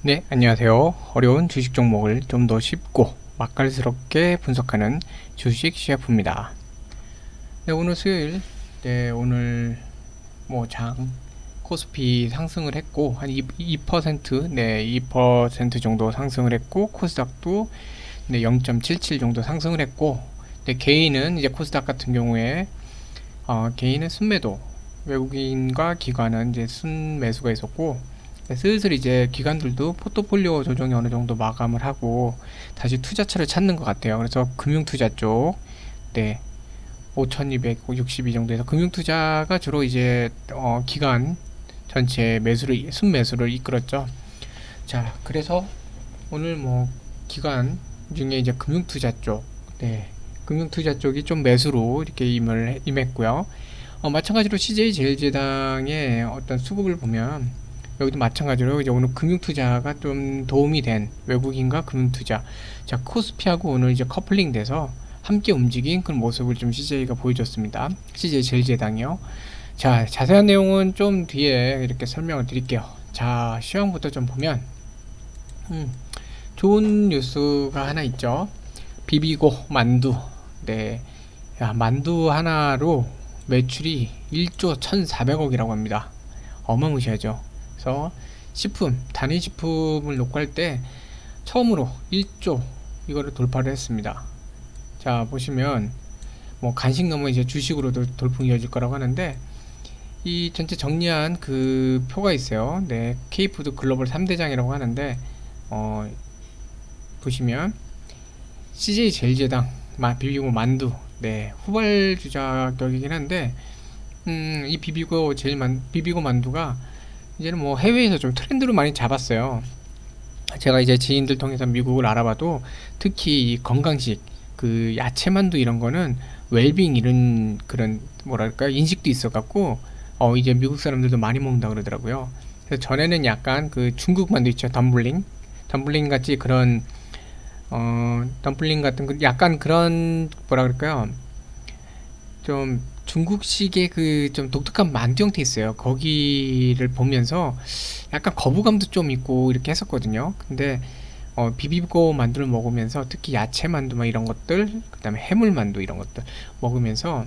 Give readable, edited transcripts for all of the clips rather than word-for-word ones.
네, 안녕하세요. 어려운 주식 종목을 좀 더 쉽고 맛깔스럽게 분석하는 주식 셰프입니다. 네, 오늘 수요일, 네, 오늘 코스피 상승을 했고, 한 2%, 네, 2% 정도 상승을 했고, 코스닥도 네, 0.77 정도 상승을 했고, 네, 개인은 이제 코스닥 같은 경우에, 개인은 순매도, 외국인과 기관은 이제 순매수가 있었고, 네, 슬슬 이제 기관들도 포트폴리오 조정이 어느 정도 마감을 하고 다시 투자처를 찾는 것 같아요. 그래서 금융투자 쪽, 네, 5,262 정도에서 금융투자가 주로 이제 기관 전체 매수를 순매수를 이끌었죠. 자, 그래서 오늘 기관 중에 이제 금융투자 쪽, 네, 금융투자 쪽이 좀 매수로 이렇게 임했고요. 마찬가지로 CJ제일제당의 어떤 수급을 보면 여기도 마찬가지로 이제 오늘 금융투자가 좀 도움이 된 외국인과 금융투자, 자, 코스피하고 오늘 이제 커플링 돼서 함께 움직인 그런 모습을 좀 CJ가 보여줬습니다. CJ제일제당이요. 자, 자세한 내용은 좀 뒤에 이렇게 설명을 드릴게요. 자, 시황부터 좀 보면 좋은 뉴스가 하나 있죠. 비비고 만두. 네, 야, 만두 하나로 매출이 1조 1,400억이라고 합니다. 어마무시하죠. 그래서 식품, 단위식품을 놓고 할 때 처음으로 1조 이거를 돌파를 했습니다. 자, 보시면 간식 넘어 이제 주식으로도 돌풍이 이어질 거라고 하는데, 이 전체 정리한 그 표가 있어요. 네, K푸드 글로벌 3대장이라고 하는데, 보시면 CJ제일제당, 비비고 만두, 네, 후발주자격이긴 한데, 이 비비고 만두가 이제는 해외에서 좀 트렌드로 많이 잡았어요. 제가 이제 지인들 통해서 미국을 알아봐도 특히 이 건강식, 그 야채 만두 이런 거는 웰빙 이런 그런 뭐랄까 인식도 있어갖고 이제 미국 사람들도 많이 먹는다 그러더라고요. 그래서 전에는 약간 그 중국 만두 있죠, 덤블링 같이 그런 덤플링 같은 약간 그런 뭐라 그럴까요? 좀 중국식의 그 좀 독특한 만두 형태 있어요. 거기를 보면서 약간 거부감도 좀 있고 이렇게 했었거든요. 근데 비비고 만두를 먹으면서 특히 야채 만두 막 이런 것들, 그다음에 해물 만두 이런 것들 먹으면서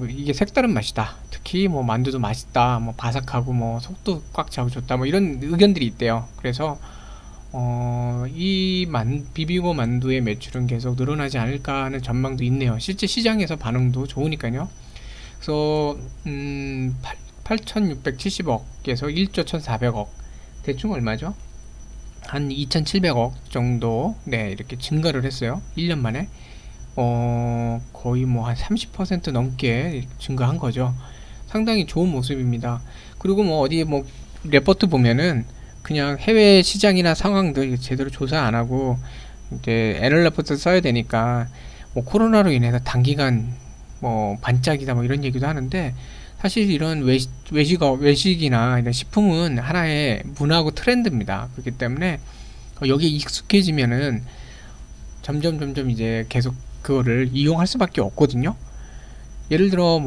이게 색다른 맛이다. 특히 만두도 맛있다. 바삭하고 속도 꽉 차고 좋다. 이런 의견들이 있대요. 그래서 비비고 만두의 매출은 계속 늘어나지 않을까 하는 전망도 있네요. 실제 시장에서 반응도 좋으니까요. 그래서 8,670억에서 1조 1,400억, 대충 얼마죠? 한 2,700억 정도, 네, 이렇게 증가를 했어요. 1년 만에 거의 한 30% 넘게 증가한 거죠. 상당히 좋은 모습입니다. 그리고 어디 레포트 보면은 그냥 해외 시장이나 상황들 제대로 조사 안 하고 이제 애널 레포트 써야 되니까 코로나로 인해서 단기간 반짝이다 이런 얘기도 하는데, 사실 이런 외식이나 이런 식품은 하나의 문화고 트렌드입니다. 그렇기 때문에 여기에 익숙해지면은 점점 이제 계속 그거를 이용할 수밖에 없거든요. 예를 들어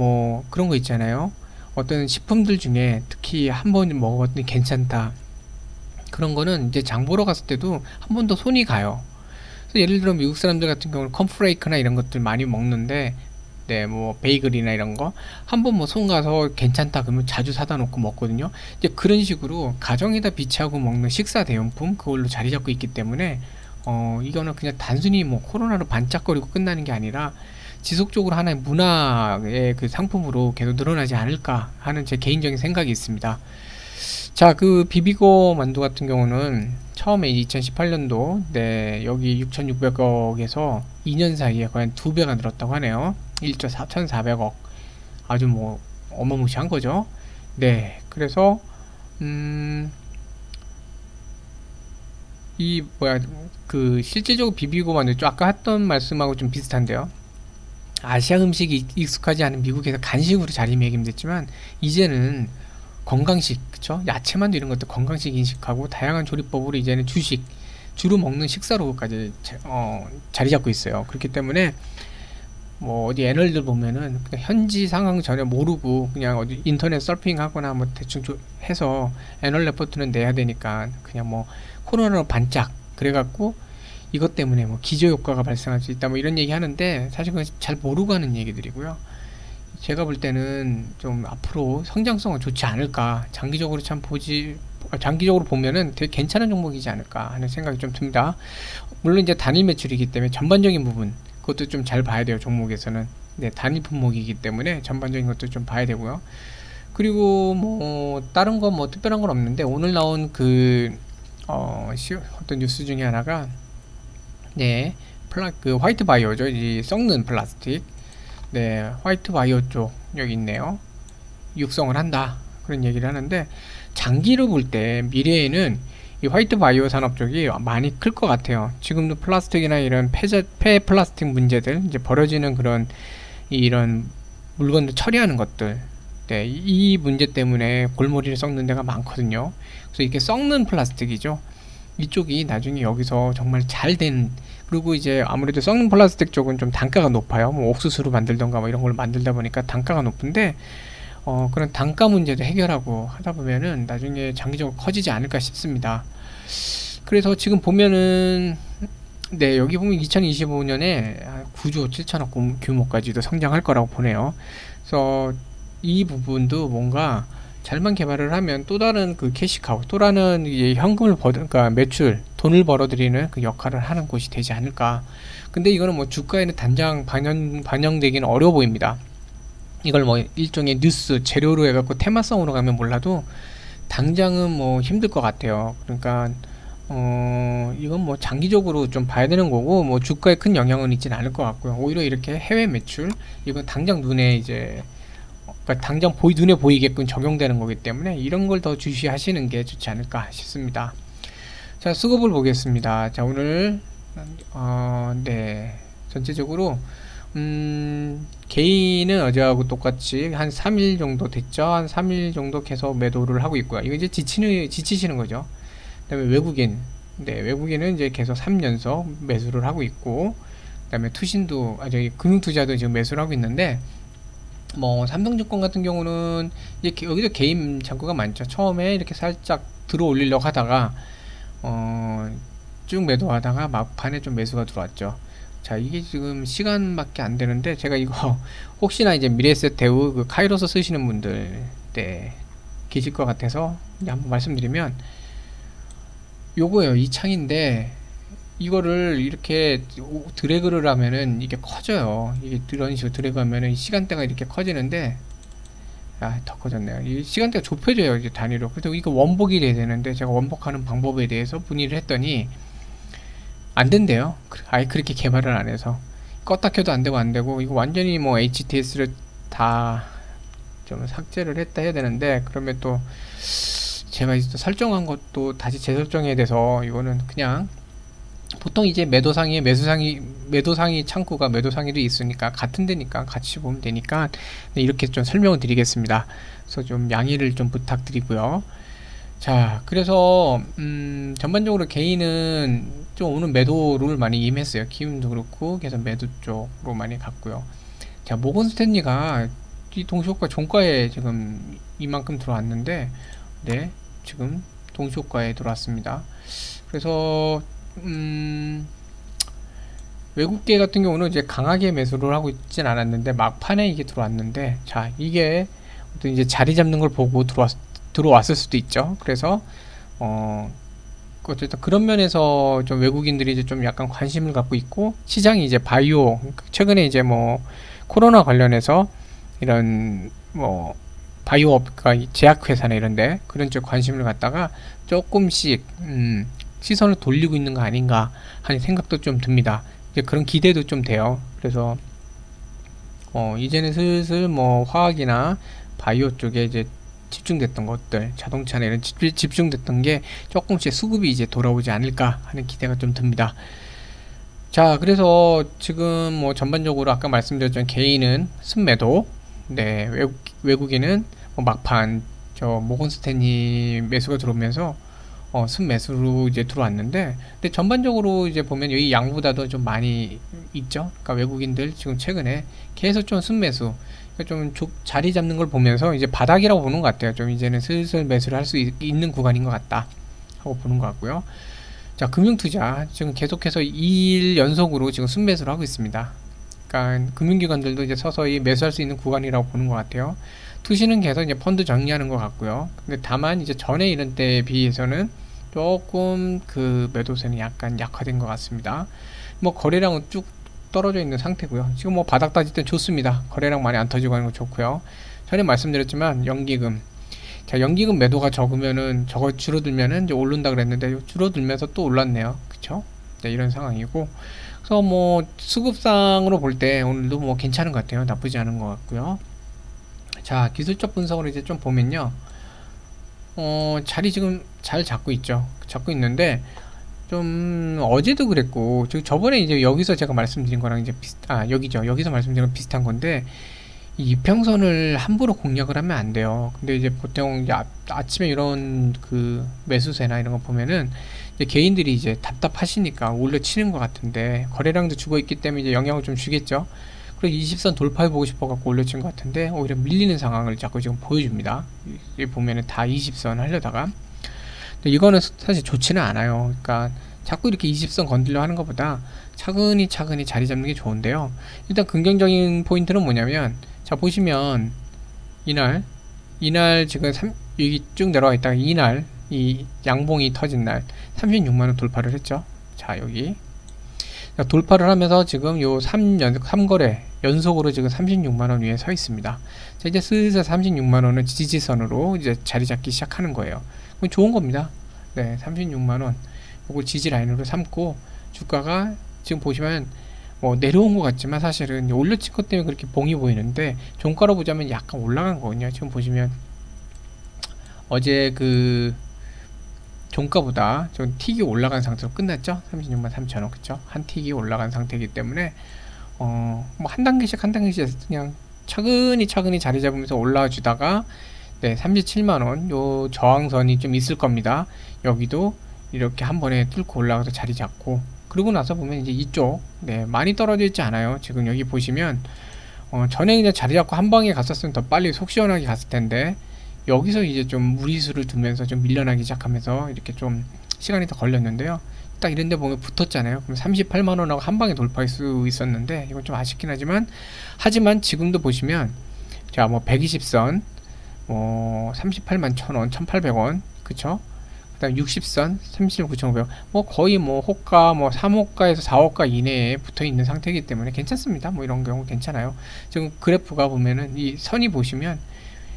그런 거 있잖아요. 어떤 식품들 중에 특히 한 번 먹었더니 괜찮다, 그런 거는 이제 장 보러 갔을 때도 한 번 더 손이 가요. 그래서 예를 들어 미국 사람들 같은 경우는 콘프레이크나 이런 것들 많이 먹는데, 네, 베이글이나 이런 거 한 번 손 가서 괜찮다 그러면 자주 사다 놓고 먹거든요. 이제 그런 식으로 가정에다 비치하고 먹는 식사 대용품, 그걸로 자리 잡고 있기 때문에 이거는 그냥 단순히 코로나로 반짝거리고 끝나는 게 아니라 지속적으로 하나의 문화의 그 상품으로 계속 늘어나지 않을까 하는 제 개인적인 생각이 있습니다. 자, 그 비비고 만두 같은 경우는 처음에 2018년도, 네, 여기 6,600억에서 2년 사이에 거의 한 2배가 늘었다고 하네요. 1조 4,400억. 아주 어마무시한 거죠. 네, 그래서 그 실질적으로 비비고 만두, 아까 했던 말씀하고 좀 비슷한데요. 아시아 음식이 익숙하지 않은 미국에서 간식으로 자리매김됐지만 이제는 건강식, 그쵸? 야채만두 이런 것도 건강식 인식하고 다양한 조리법으로 이제는 주로 먹는 식사로까지 자리 잡고 있어요. 그렇기 때문에 뭐 어디 애널들 보면은 그냥 현지 상황 전혀 모르고 그냥 어디 인터넷 서핑하거나 뭐 대충 해서 애널 레포트는 내야 되니까 그냥 뭐 코로나로 반짝 그래갖고 이것 때문에 뭐 기저 효과가 발생할 수 있다 뭐 이런 얘기 하는데 사실 그건 잘 모르고 하는 얘기들이고요. 제가 볼 때는 좀 앞으로 성장성은 좋지 않을까, 장기적으로 장기적으로 보면은 되게 괜찮은 종목이지 않을까 하는 생각이 좀 듭니다. 물론 이제 단일 매출이기 때문에 전반적인 부분 그것도 좀 잘 봐야 돼요. 종목에서는 네, 단일 품목이기 때문에 전반적인 것도 좀 봐야 되고요. 그리고 뭐 다른 거 뭐 특별한 건 없는데 오늘 나온 어떤 뉴스 중에 하나가 네, 그 화이트 바이오죠. 이 썩는 플라스틱. 네, 화이트 바이오 쪽 여기 있네요. 육성을 한다. 그런 얘기를 하는데 장기로 볼 때 미래에는 이 화이트 바이오 산업 쪽이 많이 클 것 같아요. 지금도 플라스틱이나 이런 폐 플라스틱 문제들 이제 벌어지는 그런 이런 물건들 처리하는 것들 네, 이 문제 때문에 골머리를 썩는 데가 많거든요. 그래서 이게 썩는 플라스틱이죠. 이쪽이 나중에 여기서 정말 잘 된, 그리고 이제 아무래도 썩는 플라스틱 쪽은 좀 단가가 높아요. 뭐 옥수수로 만들던가 뭐 이런 걸 만들다 보니까 단가가 높은데 그런 단가 문제도 해결하고 하다 보면은 나중에 장기적으로 커지지 않을까 싶습니다. 그래서 지금 보면은 네, 여기 보면 2025년에 9조 7천억 규모까지도 성장할 거라고 보네요. 그래서 이 부분도 뭔가 잘만 개발을 하면 또 다른 그 캐시카우, 또 다른 이제 현금을 그러니까 매출, 돈을 벌어들이는 그 역할을 하는 곳이 되지 않을까. 근데 이거는 뭐 주가에는 당장 반영되기는 어려워 보입니다. 이걸 뭐 일종의 뉴스 재료로 해갖고 테마성으로 가면 몰라도 당장은 뭐 힘들 것 같아요. 그러니까 이건 뭐 장기적으로 좀 봐야 되는 거고 뭐 주가에 큰 영향은 있진 않을 것 같고요. 오히려 이렇게 해외 매출 이건 당장 눈에 이제 그러니까 당장 눈에 보이게끔 적용되는 거기 때문에 이런 걸 더 주시하시는 게 좋지 않을까 싶습니다. 자, 수급을 보겠습니다. 자, 오늘 네, 전체적으로 개인은 어제하고 똑같이 한 3일 정도 됐죠. 한 3일 정도 계속 매도를 하고 있고요. 이거 이제 지치시는 거죠. 그 다음에 외국인, 네, 외국인은 이제 계속 3연속 매수를 하고 있고, 그 다음에 투신도, 저기 금융투자도 지금 매수를 하고 있는데, 뭐 삼성증권 같은 경우는 이제 여기서 개인 잔고가 많죠. 처음에 이렇게 살짝 들어 올리려고 하다가 쭉 매도하다가 막판에 좀 매수가 들어왔죠. 자, 이게 지금 시간밖에 안 되는데 제가 이거 혹시나 이제 미래에셋 대우 그 카이로스 쓰시는 분들 네, 계실 것 같아서 이제 한번 말씀드리면 요거예요. 이 창인데 이거를 이렇게 드래그를 하면은 이게 커져요. 이게 이런 식으로 드래그 하면은 시간대가 이렇게 커지는데 더 커졌네요. 이 시간대가 좁혀져요. 이제 단위로. 그래서 이거 원복이 돼야 되는데 제가 원복하는 방법에 대해서 문의를 했더니 안 된대요. 아예 그렇게 개발을 안 해서 껐다 켜도 안 되고 이거 완전히 뭐 HTS를 다 좀 삭제를 했다 해야 되는데 그러면 또 제가 이제 설정한 것도 다시 재설정해야 돼서 이거는 그냥 보통 이제 매도상이 창구가 매도상이도 있으니까 같은 데니까 같이 보면 되니까 이렇게 좀 설명을 드리겠습니다. 그래서 좀 양해를 좀 부탁드리고요. 자, 그래서 전반적으로 개인은 좀 오늘 매도를 많이 임했어요. 키움도 그렇고 계속 매도 쪽으로 많이 갔고요. 자, 모건 스탠리가 이 동시효과 종가에 지금 이만큼 들어왔는데 네, 지금 동시효과에 들어왔습니다. 그래서 외국계 같은 경우는 이제 강하게 매수를 하고 있진 않았는데 막판에 이게 들어왔는데 자, 이게 어떤 이제 자리 잡는 걸 보고 들어왔을 수도 있죠. 그래서 어쨌든 그런 면에서 좀 외국인들이 이제 좀 약간 관심을 갖고 있고 시장이 이제 바이오 최근에 이제 뭐 코로나 관련해서 이런 뭐 바이오업 그러니까 제약회사나 이런데 그런 쪽 관심을 갖다가 조금씩 시선을 돌리고 있는 거 아닌가 하는 생각도 좀 듭니다. 이제 그런 기대도 좀 돼요. 그래서 이제는 슬슬 뭐 화학이나 바이오 쪽에 이제 집중됐던 것들, 자동차나 이런 집중됐던 게 조금씩 수급이 이제 돌아오지 않을까 하는 기대가 좀 듭니다. 자, 그래서 지금 뭐 전반적으로 아까 말씀드렸던 개인은 순매도, 네, 외국인은 뭐 막판 저 모건 스탠리 매수가 들어오면서 순매수로 이제 들어왔는데, 근데 전반적으로 이제 보면 여기 양보다도 좀 많이 있죠. 그러니까 외국인들 지금 최근에 계속 좀 순매수, 그러니까 자리 잡는 걸 보면서 이제 바닥이라고 보는 것 같아요. 좀 이제는 슬슬 매수를 할 수 있는 구간인 것 같다 하고 보는 것 같고요. 자, 금융투자 지금 계속해서 2일 연속으로 지금 순매수를 하고 있습니다. 그러니까 금융기관들도 이제 서서히 매수할 수 있는 구간이라고 보는 것 같아요. 투시는 계속 이제 펀드 정리하는 것 같고요. 근데 다만 이제 전에 이런 때에 비해서는 조금 그 매도세는 약간 약화된 것 같습니다. 뭐 거래량은 쭉 떨어져 있는 상태고요. 지금 뭐 바닥 따질 땐 좋습니다. 거래량 많이 안 터지고 하는 거 좋고요. 전에 말씀드렸지만 연기금, 자, 연기금 매도가 적으면은 저거 줄어들면은 이제 오른다 그랬는데 줄어들면서 또 올랐네요. 그쵸? 네, 이런 상황이고, 그래서 뭐 수급상으로 볼 때 오늘도 뭐 괜찮은 것 같아요. 나쁘지 않은 것 같고요. 자, 기술적 분석으로 이제 좀 보면요, 자리 지금 잘 잡고 있죠. 잡고 있는데 좀 어제도 그랬고, 저번에 이제 여기서 제가 말씀드린 거랑 이제 여기죠. 여기서 말씀드린 건 비슷한 건데, 이 이평선을 함부로 공략을 하면 안 돼요. 근데 이제 보통 이제 아침에 이런 그 매수세나 이런 거 보면은 이제 개인들이 이제 답답하시니까 올려치는 것 같은데, 거래량도 죽어 있기 때문에 이제 영향을 좀 주겠죠. 그리고 20선 돌파해 보고 싶어 갖고 올려친 것 같은데, 오히려 밀리는 상황을 자꾸 지금 보여줍니다. 여기 보면은 다 20선 하려다가, 근데 이거는 사실 좋지는 않아요. 그러니까 자꾸 이렇게 20선 건들려 하는 것보다 차근히 차근히 자리 잡는 게 좋은데요. 일단 긍정적인 포인트는 뭐냐면, 자, 보시면 이날 지금 여기 쭉 내려와 있다가 이날 이 양봉이 터진 날 36만원 돌파를 했죠. 자, 여기 돌파를 하면서 지금 요 3거래 연속으로 지금 36만원 위에 서 있습니다. 자, 이제 슬슬 36만원은 지지선으로 이제 자리 잡기 시작하는 거예요. 그럼 좋은 겁니다. 네, 36만원 이걸 지지 라인으로 삼고, 주가가 지금 보시면 뭐 내려온 것 같지만 사실은 올려친 것 때문에 그렇게 봉이 보이는데, 종가로 보자면 약간 올라간 거거든요. 지금 보시면 어제 그 종가보다 좀 틱이 올라간 상태로 끝났죠. 36만 3천원, 그쵸? 한 틱이 올라간 상태이기 때문에 뭐 한 단계씩 그냥 차근히 차근히 자리 잡으면서 올라와 주다가, 네, 37만원 요 저항선이 좀 있을 겁니다. 여기도 이렇게 한 번에 뚫고 올라가서 자리 잡고, 그러고 나서 보면 이제 이쪽, 네, 많이 떨어져 있지 않아요. 지금 여기 보시면 전에 그냥 자리 잡고 한 방에 갔었으면 더 빨리 속 시원하게 갔을 텐데, 여기서 이제 좀 무리수를 두면서 좀 밀려나기 시작하면서 이렇게 좀 시간이 더 걸렸는데요. 딱 이런데 보면 붙었잖아요. 그럼 38만원하고 한 방에 돌파할 수 있었는데, 이건 좀 아쉽긴 하지만 지금도 보시면, 자, 뭐 120선, 38만 1,000원, 1,800원, 그쵸? 그 다음 60선, 39,500원, 뭐 거의 뭐 호가, 뭐 3호가에서 4호가 이내에 붙어 있는 상태이기 때문에 괜찮습니다. 뭐 이런 경우 괜찮아요. 지금 그래프가 보면은 이 선이 보시면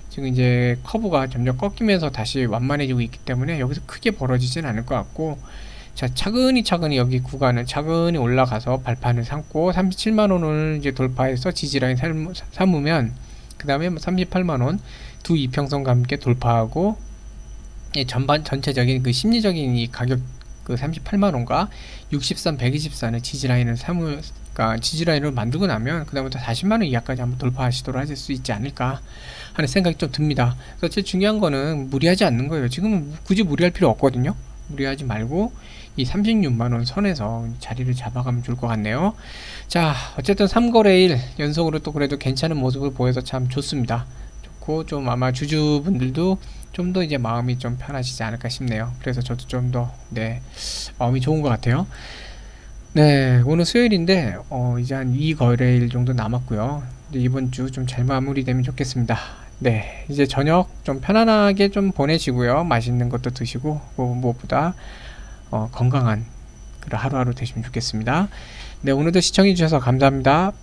지금 이제 커브가 점점 꺾이면서 다시 완만해지고 있기 때문에 여기서 크게 벌어지진 않을 것 같고, 자, 차근히 차근히 여기 구간을 차근히 올라가서 발판을 삼고 37만원을 이제 돌파해서 지지라인 삼으면, 그 다음에 38만원 두 이평선과 함께 돌파하고, 전체적인 그 심리적인 이 가격 그 38만원과 60선, 120선의 그러니까 지지라인을 만들고 나면 그 다음부터 40만원 이하까지 한번 돌파하시도록 하실 수 있지 않을까 하는 생각이 좀 듭니다. 그래서 제일 중요한 거는 무리하지 않는 거예요. 지금은 굳이 무리할 필요 없거든요. 무리하지 말고 이 36만원 선에서 자리를 잡아가면 좋을 것 같네요. 자, 어쨌든 3거래일 연속으로 또 그래도 괜찮은 모습을 보여서 참 좋습니다. 좋고, 좀 아마 주주분들도 좀 더 이제 마음이 좀 편하시지 않을까 싶네요. 그래서 저도 좀 더, 네, 마음이 좋은 것 같아요. 네, 오늘 수요일인데 이제 한 2거래일 정도 남았고요. 이번 주 좀 잘 마무리되면 좋겠습니다. 네, 이제 저녁 좀 편안하게 좀 보내시고요. 맛있는 것도 드시고, 무엇보다 건강한 그런 하루하루 되시면 좋겠습니다. 네, 오늘도 시청해 주셔서 감사합니다.